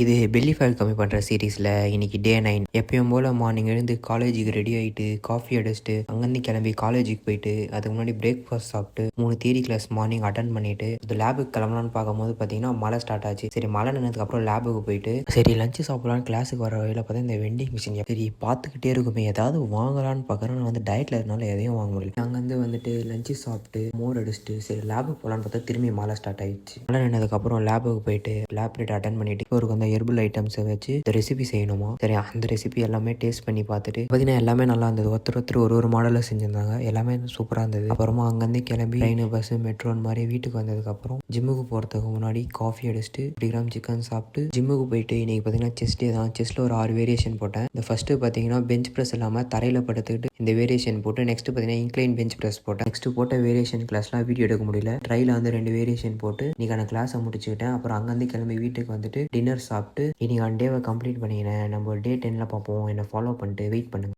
இது belly fat கம்மி பண்ணுற சீரீஸில் இன்னைக்கு டே 9. எப்பயும் போல் மார்னிங் எழுந்து காலேஜுக்கு ரெடி ஆகிட்டு காஃபி அடிச்சுட்டு அங்கேருந்து கிளம்பி காலேஜுக்கு போயிட்டு அதுக்கு முன்னாடி பிரேக்ஃபாஸ்ட் சாப்பிட்டு 3 தியரி கிளாஸ் மார்னிங் அட்டன் பண்ணிட்டு அது லேபுக்கு கிளம்பலான்னு பார்க்கும்போது பார்த்தீங்கன்னா மழை ஸ்டார்ட் ஆச்சு. சரி மழை நின்னதுக்கப்புறம் லேபுக்கு போயிட்டு சரி லஞ்சு சாப்பிடலான்னு கிளாஸுக்கு வர வழியில் பார்த்தா இந்த வெண்டிங் மிஷின் சரி பார்த்துக்கிட்டே இருக்குமே ஏதாவது வாங்கலான்னு பார்க்குறேன். நான் வந்து டயட்டில் இருந்தாலும் எதையும் வாங்க முடியல. அங்கேருந்து வந்துட்டு லஞ்சு சாப்பிட்டு மோர் அடிச்சுட்டு சரி லேபுக்கு போகலான்னு பார்த்தா திரும்பி மழை ஸ்டார்ட் ஆயிடுச்சு. மழை நின்னதுக்கப்புறம் லேபுக்கு போயிட்டு லேப் ரேட் அட்டன் பண்ணிட்டு ஒரு அந்த ஹெர்பல் ஐட்டம்ஸை வச்சு இந்த ரெசிபி செய்யணுமா. சரி அந்த ரெசிபி எல்லாமே டேஸ்ட் பண்ணி பார்த்துட்டு பார்த்தீங்கன்னா எல்லாமே நல்லா இருந்தது. ஒருத்தர் ஒரு மாடலில் செஞ்சிருந்தாங்க. எல்லாமே சூப்பராக இருந்தது. அப்புறமா அங்கேருந்து கிளம்பி ட்ரெயின் பஸ் மெட்ரோன் மாதிரி வீட்டுக்கு வந்ததுக்கப்புறம் ஜிம்முக்கு போகிறதுக்கு முன்னாடி காஃபி அடிச்சுட்டு 50 கிராம் சிக்கன் சாப்பிட்டு ஜிம்முக்கு போயிட்டு இன்னைக்கு பார்த்தீங்கன்னா செஸ்ட் டே தான். செஸ்ட்டில் ஒரு 6 வேரியேஷன் போட்டேன். இந்த ஃபஸ்ட்டு பார்த்தீங்கன்னா பெஞ்ச் ப்ரெஸ் இல்லாமல் தரையில் படுத்துக்கிட்டு இந்த வேரியேஷன் போட்டு நெக்ஸ்ட் பார்த்தீங்கன்னா இன்க்ளைன் பெஞ்ச் ப்ரெஸ் போட்டேன். நெக்ஸ்ட் போட்ட வேரியேஷன் கிளாஸ்லாம் வீடியோ எடுக்க முடியல. ட்ரையில் வந்து 2 வேரியேஷன் போட்டு இன்னைக்கான கிளாஸை முடிச்சுக்கிட்டேன். அப்புறம் அங்கேருந்து கிளம்பி வீட்டுக்கு வந்துட்டு டின்னர் சாப்பிட்டு இன்னைக்கு டேவை கம்ப்ளீட் பண்ணிக்கிறேன். நம்ம டே 10ல் பார்ப்போம். என்னை ஃபாலோ பண்ணிட்டு வெயிட் பண்ணுங்க.